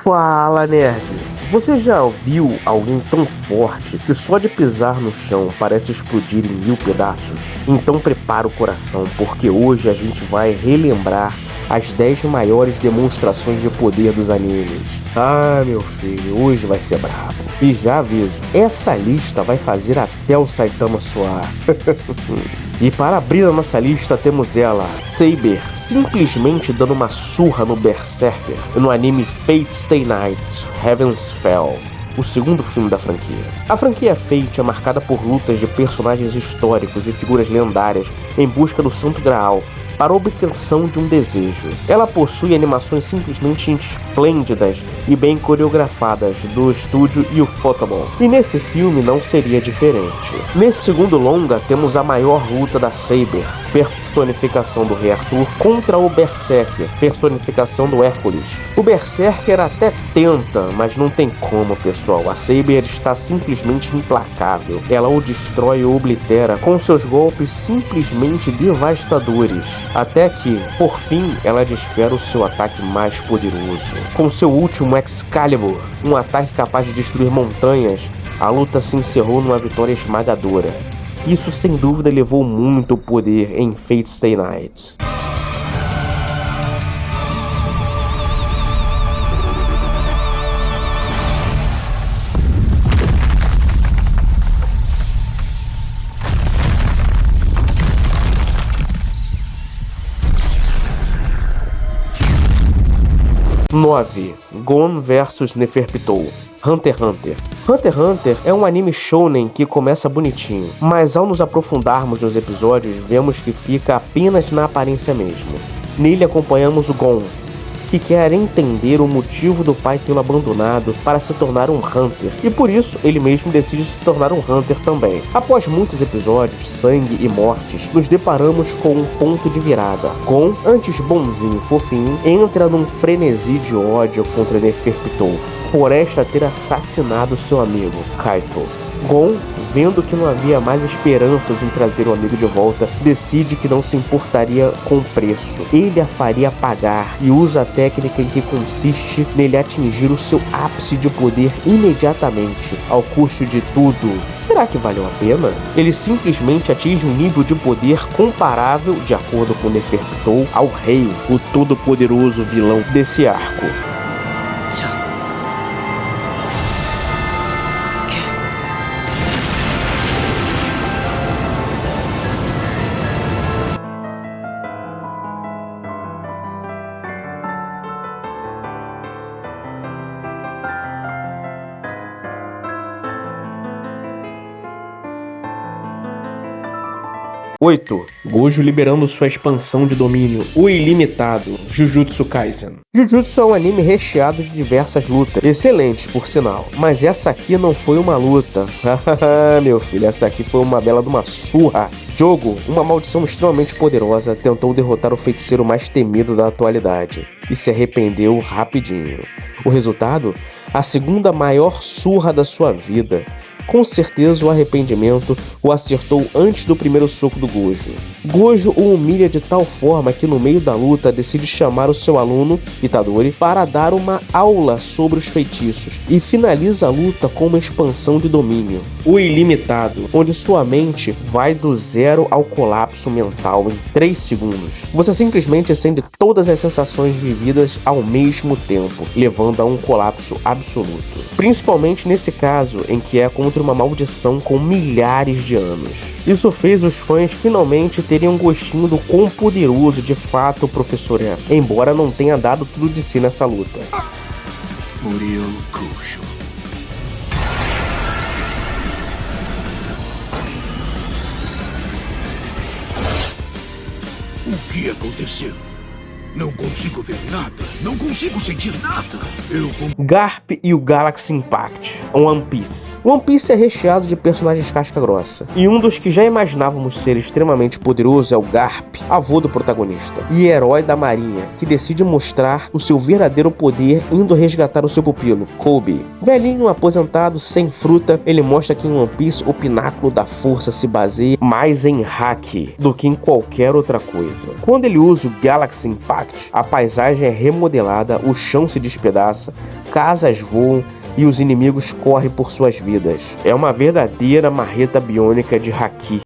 Fala, nerd! Você já viu alguém tão forte que só de pisar no chão parece explodir em 1000 pedaços? Então prepara o coração, porque hoje a gente vai relembrar as 10 maiores demonstrações de poder dos animes. Ah, meu filho, hoje vai ser brabo. E já aviso, essa lista vai fazer até o Saitama suar. E para abrir a nossa lista temos ela, Saber, simplesmente dando uma surra no Berserker, no anime Fate Stay Night, Heaven's Fell, o segundo filme da franquia. A franquia Fate é marcada por lutas de personagens históricos e figuras lendárias em busca do Santo Graal, para a obtenção de um desejo. Ela possui animações simplesmente esplêndidas e bem coreografadas do estúdio Ufotable. E nesse filme não seria diferente. Nesse segundo longa temos a maior luta da Saber, personificação do Rei Arthur, contra o Berserker, personificação do Hércules. O Berserker até tenta, mas não tem como, pessoal. A Saber está simplesmente implacável. Ela o destrói e o oblitera com seus golpes simplesmente devastadores. Até que, por fim, ela desfera o seu ataque mais poderoso. Com seu último Excalibur, um ataque capaz de destruir montanhas, a luta se encerrou numa vitória esmagadora. Isso sem dúvida levou muito poder em Fate Stay Night. Gon vs Neferpitou. Hunter x Hunter. Hunter x Hunter é um anime shounen que começa bonitinho, mas ao nos aprofundarmos nos episódios, vemos que fica apenas na aparência mesmo. Nele acompanhamos o Gon, que quer entender o motivo do pai tê-lo abandonado para se tornar um Hunter, e por isso ele mesmo decide se tornar um Hunter também. Após muitos episódios, sangue e mortes, nos deparamos com um ponto de virada. Gon, antes bonzinho e fofinho, entra num frenesi de ódio contra Neferpitou, por esta ter assassinado seu amigo, Kaito. Gon, vendo que não havia mais esperanças em trazer o amigo de volta, decide que não se importaria com o preço. Ele a faria pagar e usa a técnica em que consiste nele atingir o seu ápice de poder imediatamente, ao custo de tudo. Será que valeu a pena? Ele simplesmente atinge um nível de poder comparável, de acordo com Neferpitou, ao rei, o todo-poderoso vilão desse arco. Gojo liberando sua expansão de domínio, o ilimitado, Jujutsu Kaisen. Jujutsu é um anime recheado de diversas lutas, excelentes por sinal, mas essa aqui não foi uma luta. Meu filho, essa aqui foi uma bela de uma surra. Jogo, uma maldição extremamente poderosa, tentou derrotar o feiticeiro mais temido da atualidade e se arrependeu rapidinho. O resultado? A segunda maior surra da sua vida. Com certeza o arrependimento o acertou antes do primeiro soco do Gojo. Gojo o humilha de tal forma que no meio da luta decide chamar o seu aluno, Itadori, para dar uma aula sobre os feitiços e finaliza a luta com uma expansão de domínio, o ilimitado, onde sua mente vai do zero ao colapso mental em 3 segundos. Você simplesmente acende todas as sensações vividas ao mesmo tempo, levando a um colapso absoluto. Principalmente nesse caso em que é contra uma maldição com milhares de anos. Isso fez os fãs finalmente terem um gostinho do quão poderoso de fato o professor é, embora não tenha dado tudo de si nessa luta. O que aconteceu? Não consigo ver nada. Não consigo sentir nada. Garp e o Galaxy Impact, One Piece. One Piece é recheado de personagens casca grossa, e um dos que já imaginávamos ser extremamente poderoso é o Garp, avô do protagonista, e herói da marinha, que decide mostrar o seu verdadeiro poder indo resgatar o seu pupilo, Kobe. Velhinho, aposentado, sem fruta, ele mostra que em One Piece o pináculo da força se baseia mais em hack do que em qualquer outra coisa. Quando ele usa o Galaxy Impact, Impact. A paisagem é remodelada, o chão se despedaça, casas voam e os inimigos correm por suas vidas. É uma verdadeira marreta biônica de haki.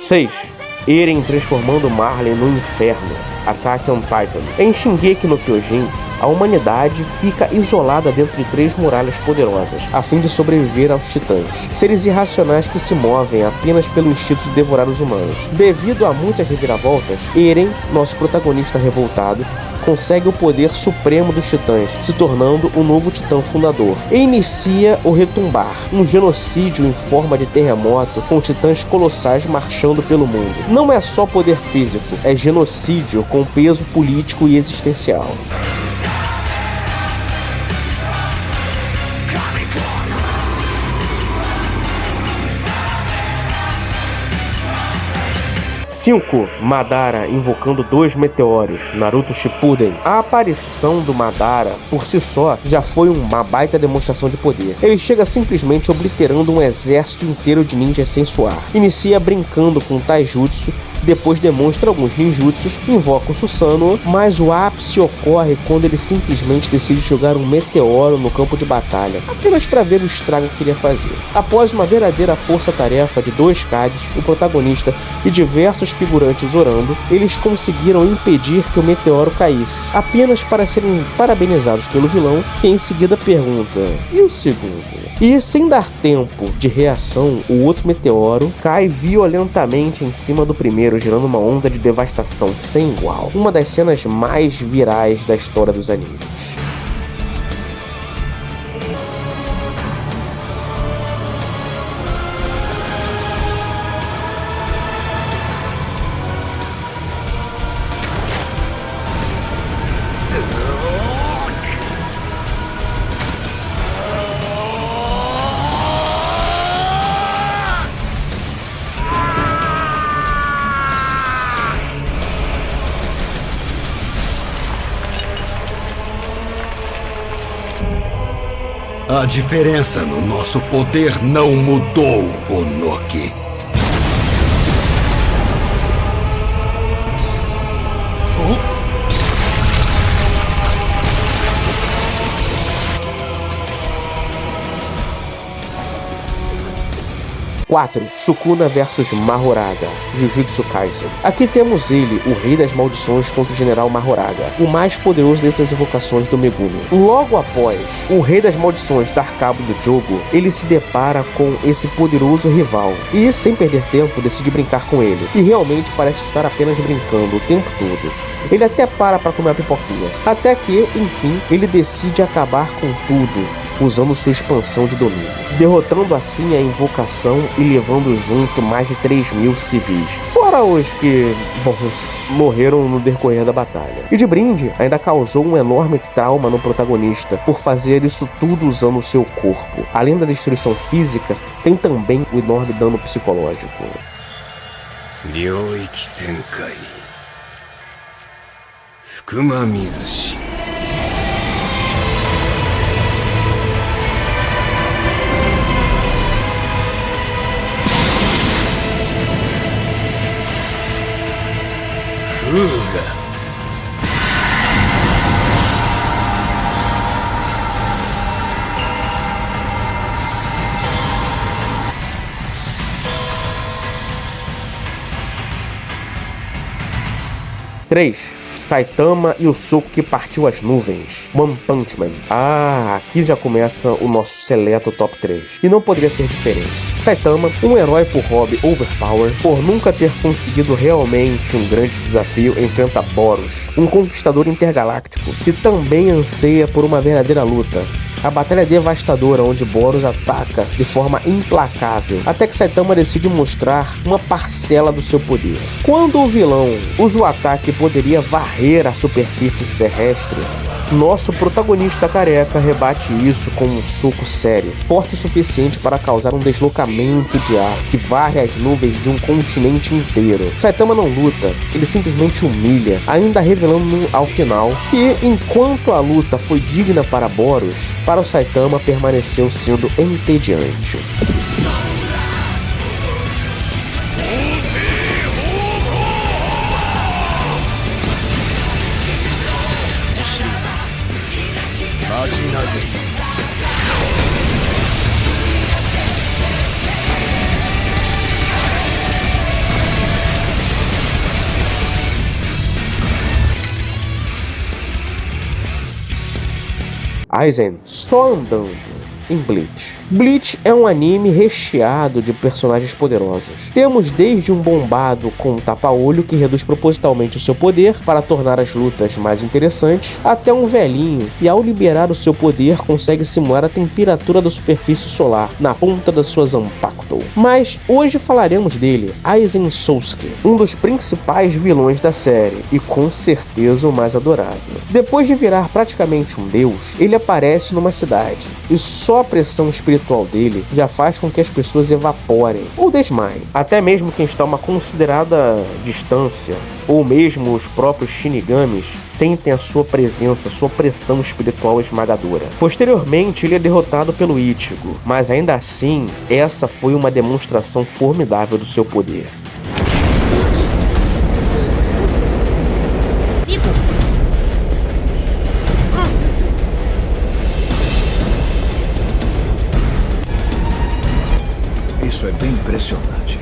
Seis. Eren transformando Marley no inferno. Attack on Titan. Em Shingeki no Kyojin, a humanidade fica isolada dentro de 3 muralhas poderosas, a fim de sobreviver aos titãs, seres irracionais que se movem apenas pelo instinto de devorar os humanos. Devido a muitas reviravoltas, Eren, nosso protagonista revoltado, consegue o poder supremo dos titãs, se tornando o novo titã fundador, e inicia o Retumbar, um genocídio em forma de terremoto com titãs colossais marchando pelo mundo. Não é só poder físico, é genocídio com peso político e existencial. Cinco. Madara invocando 2 meteoros, Naruto Shippuden. A aparição do Madara, por si só, já foi uma baita demonstração de poder. Ele chega simplesmente obliterando um exército inteiro de ninjas sem suar. Inicia brincando com Taijutsu, depois demonstra alguns ninjutsus, invoca o Susanoo, mas o ápice ocorre quando ele simplesmente decide jogar um meteoro no campo de batalha, apenas para ver o estrago que ele ia fazer. Após uma verdadeira força-tarefa de 2 Kages, o protagonista e diversos figurantes orando, eles conseguiram impedir que o meteoro caísse, apenas para serem parabenizados pelo vilão, que em seguida pergunta: e o segundo? E sem dar tempo de reação, o outro meteoro cai violentamente em cima do primeiro, gerando uma onda de devastação sem igual. Uma das cenas mais virais da história dos animes. A diferença no nosso poder não mudou, Onoki. Quatro. Sukuna vs Mahoraga, Jujutsu Kaisen. Aqui temos ele, o rei das maldições contra o general Mahoraga, o mais poderoso dentre as invocações do Megumi. Logo após o rei das maldições dar cabo do jogo, ele se depara com esse poderoso rival e, sem perder tempo, decide brincar com ele. E realmente parece estar apenas brincando o tempo todo. Ele até para comer a pipoquinha, até que, enfim, ele decide acabar com tudo, usando sua expansão de domínio, derrotando assim a invocação e levando junto mais de 3.000 civis, fora os que, morreram no decorrer da batalha. E de brinde, ainda causou um enorme trauma no protagonista por fazer isso tudo usando o seu corpo. Além da destruição física, tem também o enorme dano psicológico. Ryoiki Tenkai Fukuma Mizushi. Fuga. Três. Saitama e o soco que partiu as nuvens, One Punch Man. Aqui já começa o nosso seleto top 3. E não poderia ser diferente. Saitama, um herói por hobby overpower, por nunca ter conseguido realmente um grande desafio, enfrenta Boros, um conquistador intergaláctico, que também anseia por uma verdadeira luta. A batalha é devastadora, onde Boros ataca de forma implacável, até que Saitama decide mostrar uma parcela do seu poder. Quando o vilão usa o ataque que poderia varrer a superfície terrestre, nosso protagonista careca rebate isso com um soco sério, forte o suficiente para causar um deslocamento de ar que varre as nuvens de um continente inteiro. Saitama não luta, ele simplesmente humilha, ainda revelando ao final que, enquanto a luta foi digna para Boros, para o Saitama permaneceu sendo entediante. Aizen só andando em Bleach. Bleach é um anime recheado de personagens poderosos. Temos desde um bombado com um tapa-olho que reduz propositalmente o seu poder para tornar as lutas mais interessantes, até um velhinho que, ao liberar o seu poder, consegue simular a temperatura da superfície solar na ponta das suas Zanpakuto. Mas hoje falaremos dele, Aizen Sousuke, um dos principais vilões da série e com certeza o mais adorado. Depois de virar praticamente um deus, ele aparece numa cidade e só a pressão espiritual dele já faz com que as pessoas evaporem ou desmaiem. Até mesmo quem está a uma considerada distância, ou mesmo os próprios Shinigamis, sentem a sua presença, sua pressão espiritual esmagadora. Posteriormente, ele é derrotado pelo Ichigo, mas ainda assim, essa foi uma demonstração formidável do seu poder. Isso é bem impressionante.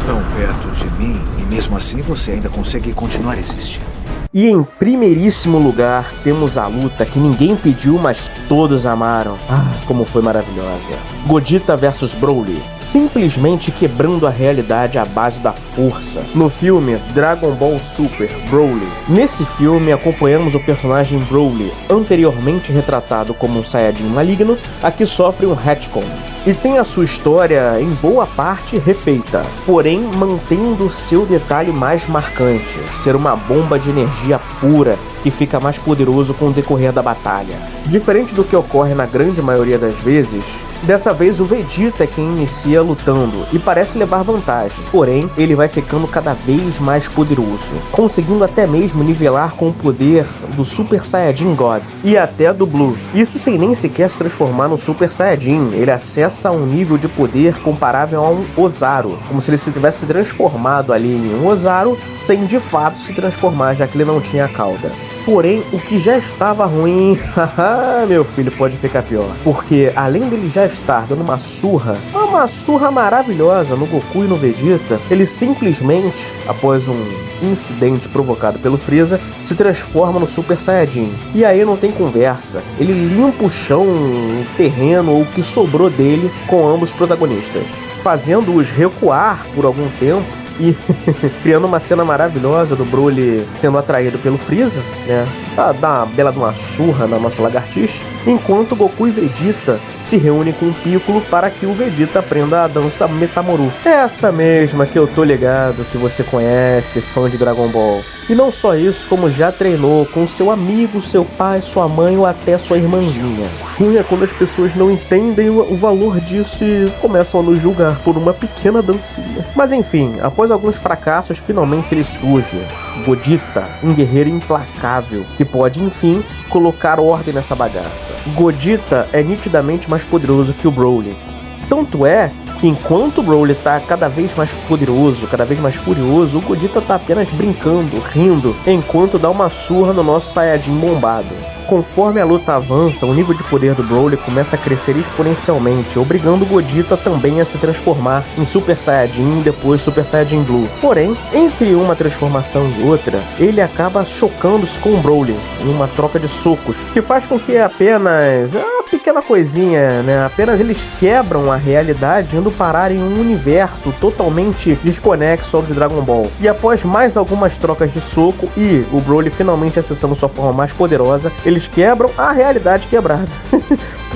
Tão perto de mim e mesmo assim você ainda consegue continuar existindo. E em primeiríssimo lugar, temos a luta que ninguém pediu, mas todos amaram. Como foi maravilhosa. Gogeta vs Broly, simplesmente quebrando a realidade à base da força. No filme Dragon Ball Super Broly. Nesse filme, acompanhamos o personagem Broly, anteriormente retratado como um Saiyajin maligno, a que sofre um retcon. E tem a sua história, em boa parte, refeita, porém mantendo seu detalhe mais marcante, ser uma bomba de energia pura que fica mais poderoso com o decorrer da batalha. Diferente do que ocorre na grande maioria das vezes, dessa vez o Vegeta é quem inicia lutando e parece levar vantagem, porém ele vai ficando cada vez mais poderoso, conseguindo até mesmo nivelar com o poder do Super Saiyajin God e até do Blue. Isso sem nem sequer se transformar no Super Saiyajin, ele acessa um nível de poder comparável a um Ozaru, como se ele se tivesse se transformado ali em um Ozaru sem de fato se transformar, já que ele não tinha a cauda. Porém, o que já estava ruim, meu filho, pode ficar pior. Porque além dele já estar dando uma surra maravilhosa no Goku e no Vegeta, ele simplesmente, após um incidente provocado pelo Freeza, se transforma no Super Saiyajin. E aí não tem conversa, ele limpa o chão, o terreno ou o que sobrou dele com ambos os protagonistas, fazendo-os recuar por algum tempo e criando uma cena maravilhosa do Broly sendo atraído pelo Freeza, né? Pra dar uma bela de uma surra na nossa lagartixa, enquanto Goku e Vegeta se reúnem com o Piccolo para que o Vegeta aprenda a dança Metamoru. Essa mesma que eu tô ligado, que você conhece, fã de Dragon Ball. E não só isso, como já treinou com seu amigo, seu pai, sua mãe ou até sua irmãzinha. Ruim é quando as pessoas não entendem o valor disso e começam a nos julgar por uma pequena dancinha. Mas enfim, após alguns fracassos, finalmente ele surge. Gogeta, um guerreiro implacável, que pode, enfim, colocar ordem nessa bagaça. Gogeta é nitidamente mais poderoso que o Broly. Tanto é que enquanto o Broly tá cada vez mais poderoso, cada vez mais furioso, o Gogeta tá apenas brincando, rindo, enquanto dá uma surra no nosso Saiyajin bombado. Conforme a luta avança, o nível de poder do Broly começa a crescer exponencialmente, obrigando o Gogeta também a se transformar em Super Saiyajin e depois Super Saiyajin Blue. Porém, entre uma transformação e outra, ele acaba chocando-se com o Broly em uma troca de socos, que faz com que apenas uma pequena coisinha, né? Apenas eles quebram a realidade indo parar em um universo totalmente desconexo ao de Dragon Ball. E após mais algumas trocas de soco e o Broly finalmente acessando sua forma mais poderosa, eles quebram a realidade quebrada.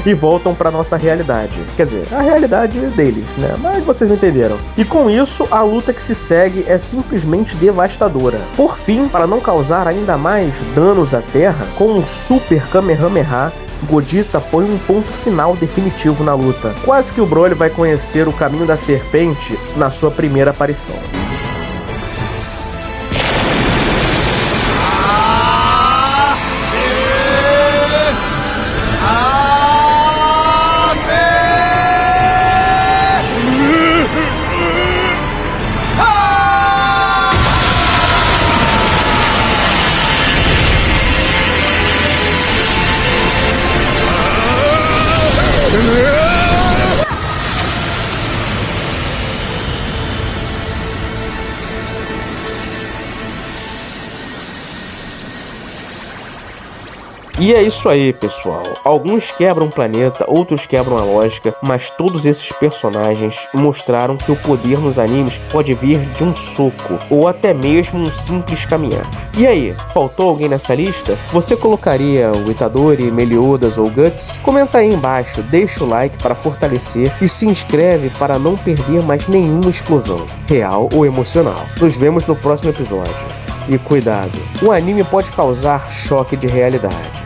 e voltam pra nossa realidade. Quer dizer, a realidade deles, né? Mas vocês não entenderam. E com isso, a luta que se segue é simplesmente devastadora. Por fim, para não causar ainda mais danos à Terra, com um super Kamehameha, Gogeta põe um ponto final definitivo na luta. Quase que o Broly vai conhecer o caminho da serpente na sua primeira aparição. E é isso aí, pessoal. Alguns quebram o planeta, outros quebram a lógica, mas todos esses personagens mostraram que o poder nos animes pode vir de um soco, ou até mesmo um simples caminhar. E aí, faltou alguém nessa lista? Você colocaria o Itadori, Meliodas ou Guts? Comenta aí embaixo, deixa o like para fortalecer e se inscreve para não perder mais nenhuma explosão, real ou emocional. Nos vemos no próximo episódio. E cuidado, o anime pode causar choque de realidade.